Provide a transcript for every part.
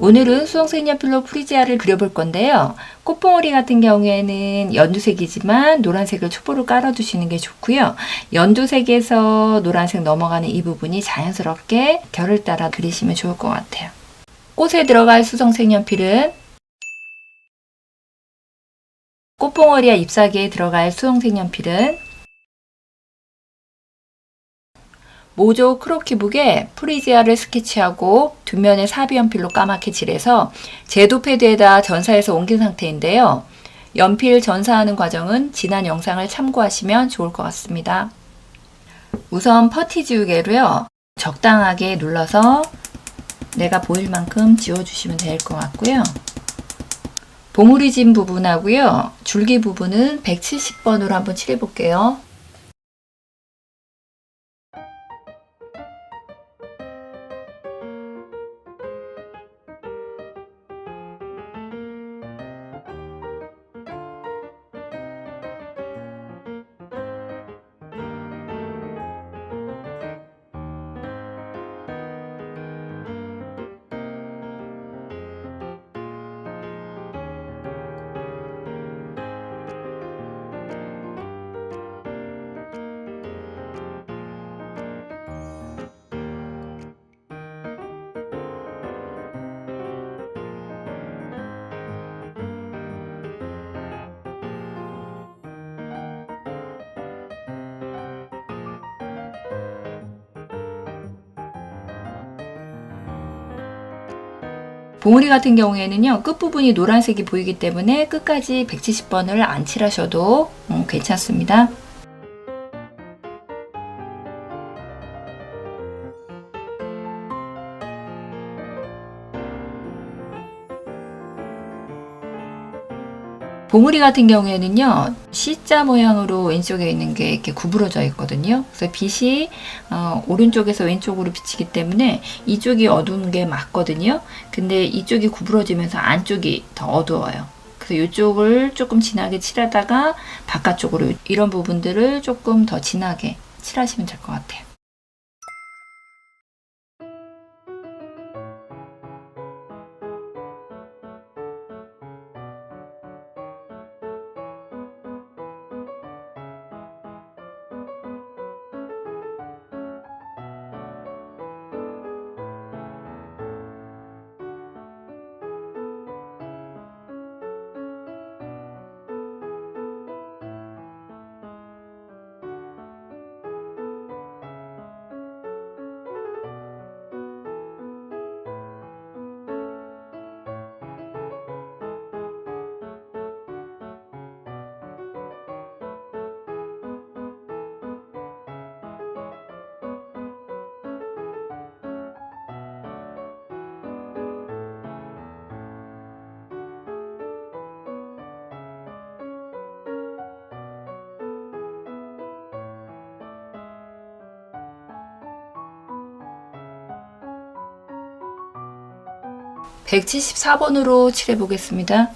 오늘은 수성 색연필로 프리지아를 그려볼 건데요. 꽃봉오리 같은 경우에는 연두색이지만 노란색을 촛불을 깔아주시는 게 좋고요. 연두색에서 노란색 넘어가는 이 부분이 자연스럽게 결을 따라 그리시면 좋을 것 같아요. 꽃에 들어갈 수성 색연필은 꽃봉오리와 잎사귀에 들어갈 수성 색연필은 모조 크로키북에 프리지아를 스케치하고 뒷면에 사비연필로 까맣게 칠해서 제도 패드에다 전사해서 옮긴 상태인데요. 연필 전사하는 과정은 지난 영상을 참고하시면 좋을 것 같습니다. 우선 퍼티 지우개로요. 적당하게 눌러서 내가 보일 만큼 지워주시면 될 것 같고요. 봉우리 진 부분하고요. 줄기 부분은 170번으로 한번 칠해 볼게요. 봉우리 같은 경우에는요, 끝부분이 노란색이 보이기 때문에 끝까지 170번을 안 칠하셔도 괜찮습니다. 봉우리 같은 경우에는요, C자 모양으로 왼쪽에 있는 게 이렇게 구부러져 있거든요. 그래서 빛이 오른쪽에서 왼쪽으로 비치기 때문에 이쪽이 어두운 게 맞거든요. 근데 이쪽이 구부러지면서 안쪽이 더 어두워요. 그래서 이쪽을 조금 진하게 칠하다가 바깥쪽으로 이런 부분들을 조금 더 진하게 칠하시면 될 것 같아요. (174번으로) 칠해 보겠습니다.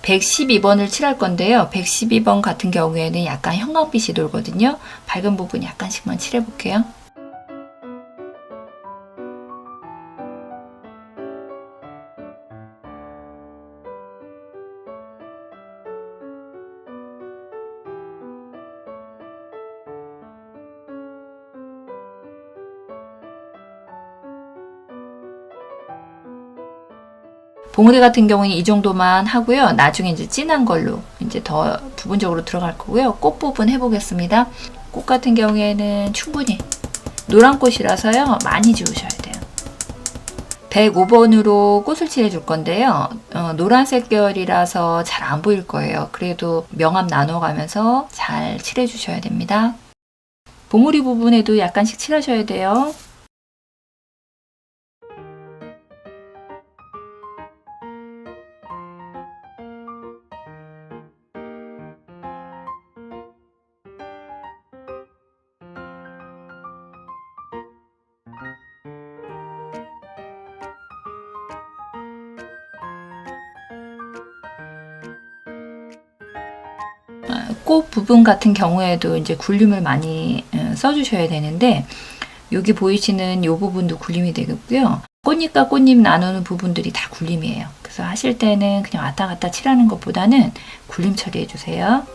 (112번을) 칠할 건데요. 112번 같은 경우에는 약간 형광빛이 돌거든요. 밝은 부분 약간씩만 칠해 볼게요. 봉우리 같은 경우는 이 정도만 하고요. 나중에 이제 진한 걸로 이제 더 부분적으로 들어갈 거고요. 꽃 부분 해보겠습니다. 꽃 같은 경우에는 충분히 노란 꽃이라서요. 많이 지우셔야 돼요. 105번으로 꽃을 칠해줄 건데요. 노란색 계열이라서 잘 안 보일 거예요. 그래도 명암 나눠가면서 잘 칠해주셔야 됩니다. 봉우리 부분에도 약간씩 칠하셔야 돼요. 꽃 부분 같은 경우에도 이제 굴림을 많이 써주셔야 되는데 여기 보이시는 이 부분도 굴림이 되겠고요. 꽃잎과 꽃잎 나누는 부분들이 다 굴림이에요. 그래서 하실 때는 그냥 왔다 갔다 칠하는 것보다는 굴림 처리해 주세요.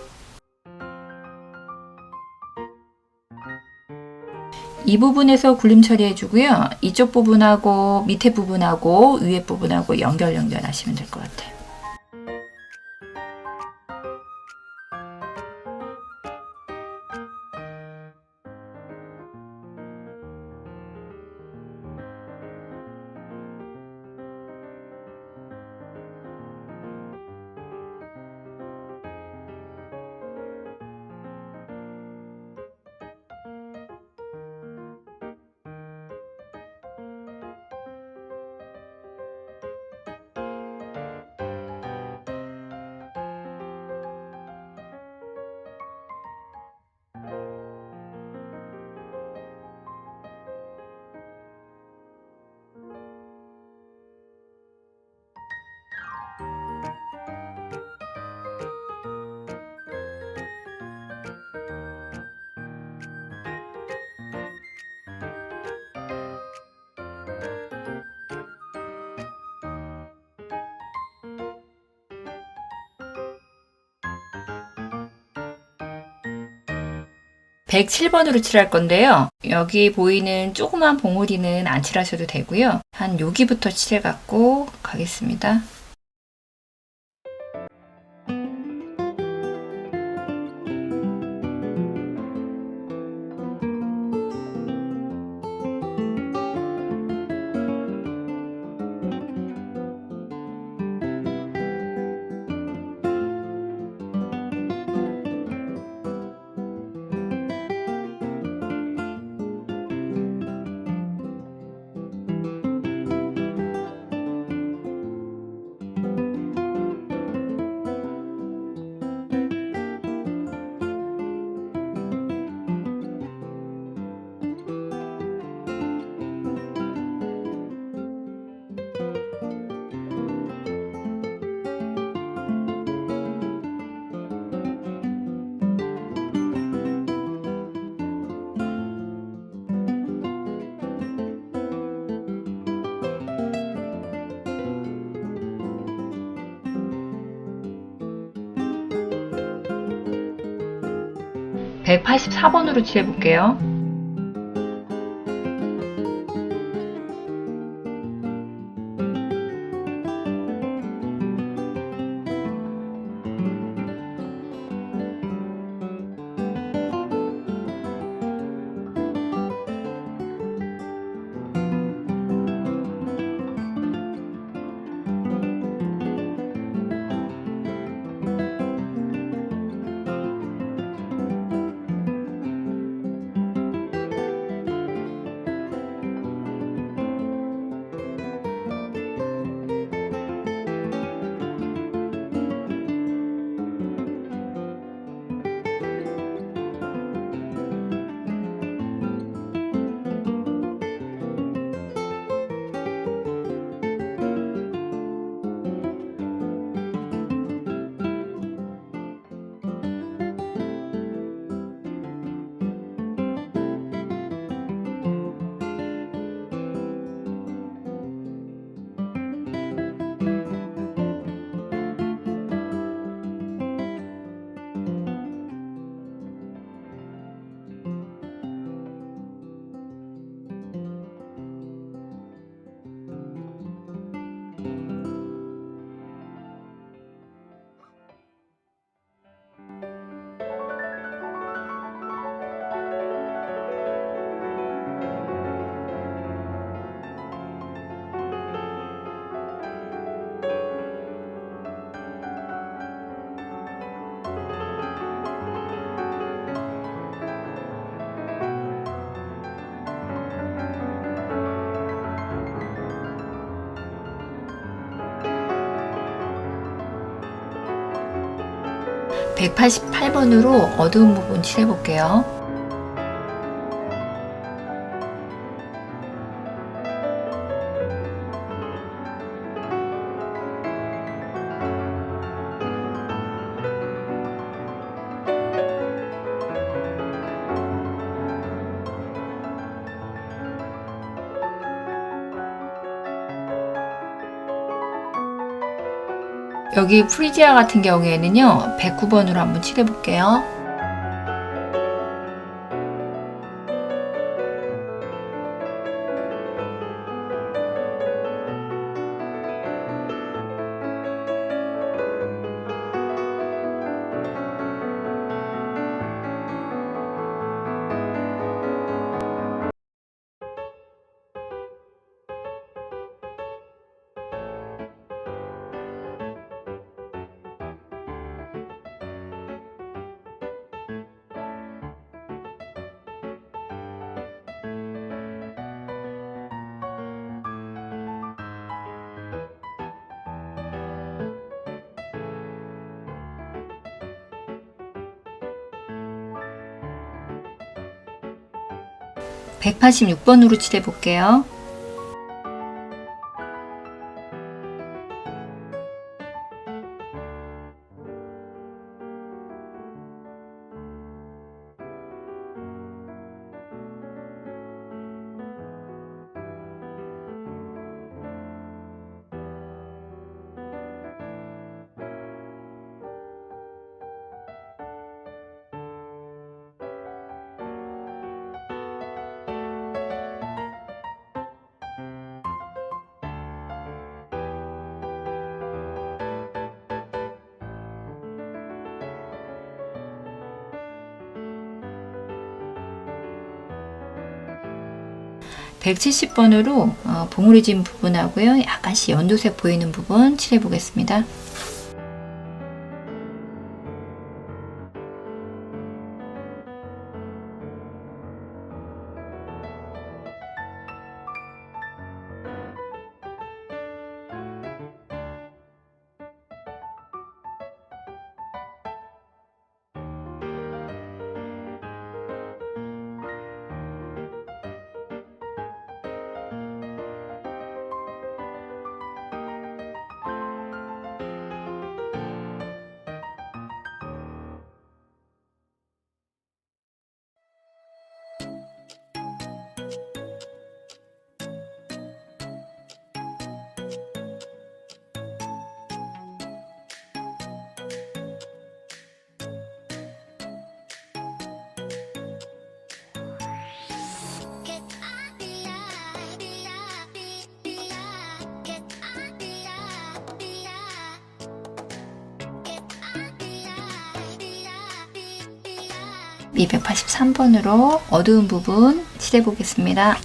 이 부분에서 굴림 처리해 주고요. 이쪽 부분하고 밑에 부분하고 위에 부분하고 연결하시면 될 것 같아요. (107번으로) 칠할 건데요. 여기 보이는 조그만 봉우리는 안 칠하셔도 되고요. 한 여기부터 칠해 갖고 가겠습니다. (184번으로) 칠해 볼게요. 188번으로 어두운 부분 칠해볼게요. 여기 프리지아 같은 경우에는요 109번으로 한번 칠해볼게요. (186번으로) 칠해볼게요. (170번으로) 봉우리진 부분하고요 약간씩 연두색 보이는 부분 칠해 보겠습니다. (283번으로) 어두운 부분 칠해 보겠습니다.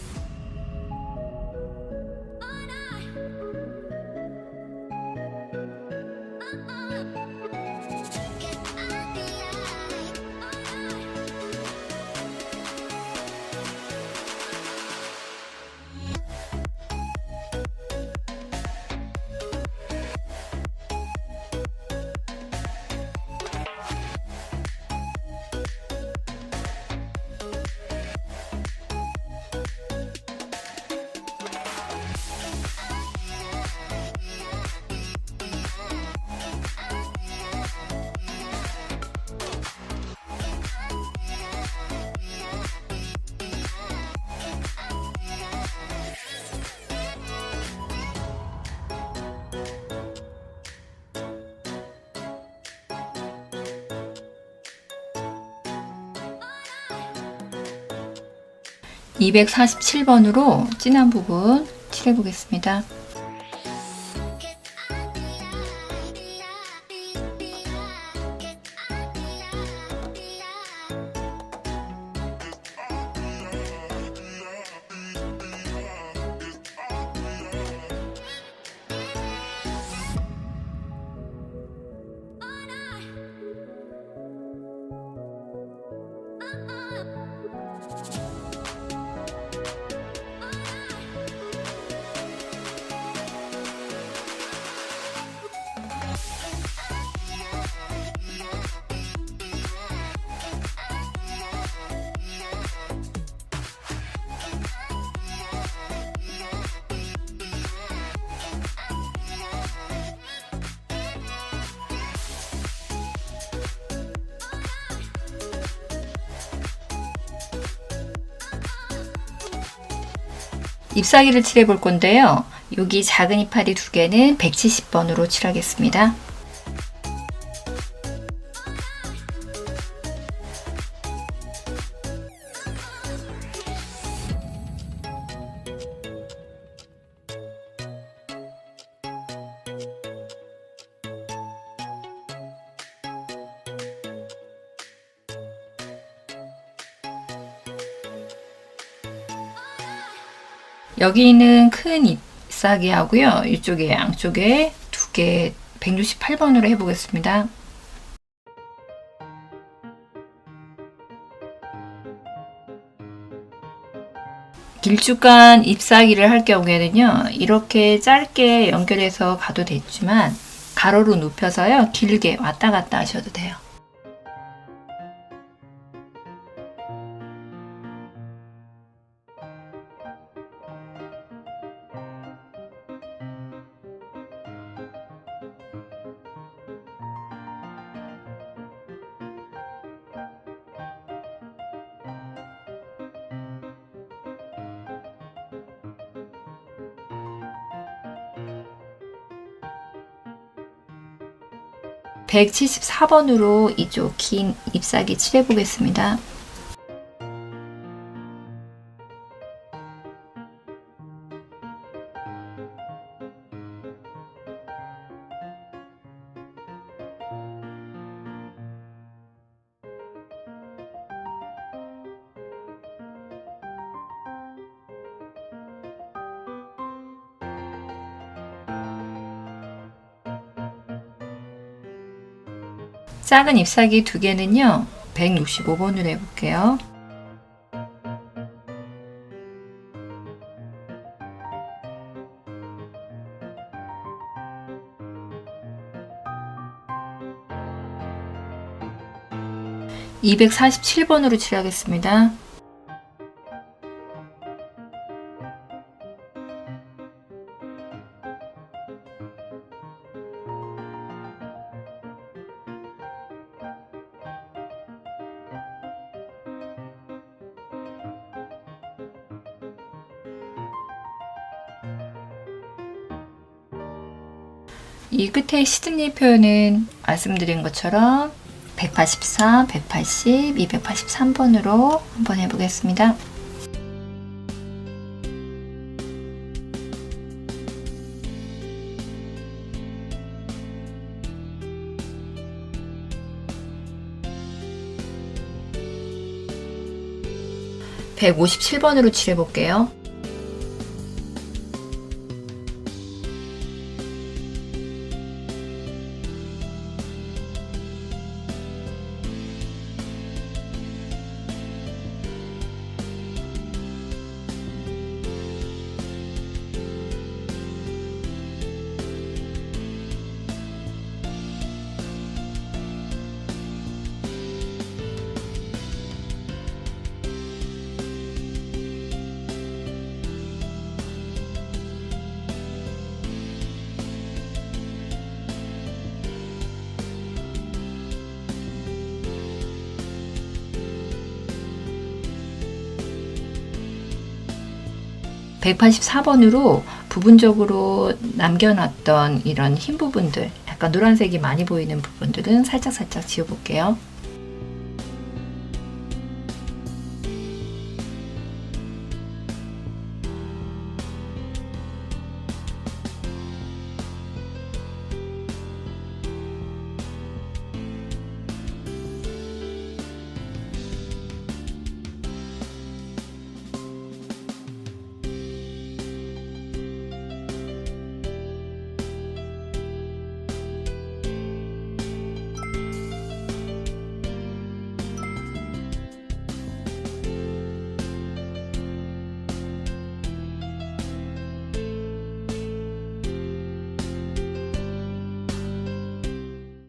(247번으로) 진한 부분 칠해 보겠습니다. 잎사귀를 칠해 볼 건데요. 여기 작은 이파리 2개는 170번으로 칠하겠습니다. 여기는 큰 잎사귀하고요. 이쪽에 양쪽에 2개 168번으로 해보겠습니다. 길쭉한 잎사귀를 할 경우에는요. 이렇게 짧게 연결해서 가도 되지만 가로로 눕혀서요. 길게 왔다 갔다 하셔도 돼요. (174번으로) 이쪽 긴 잎사귀 칠해 보겠습니다. 작은 잎사귀 2개는요. 165번으로 해볼게요. (247번으로) 칠하겠습니다. 이 끝에 시드니 표현은 말씀드린 것처럼 184, 180, 283번으로 한번 해보겠습니다. (157번으로) 칠해볼게요. (184번으로) 부분적으로 남겨놨던 이런 흰 부분들, 약간 노란색이 많이 보이는 부분들은 살짝살짝 지워볼게요.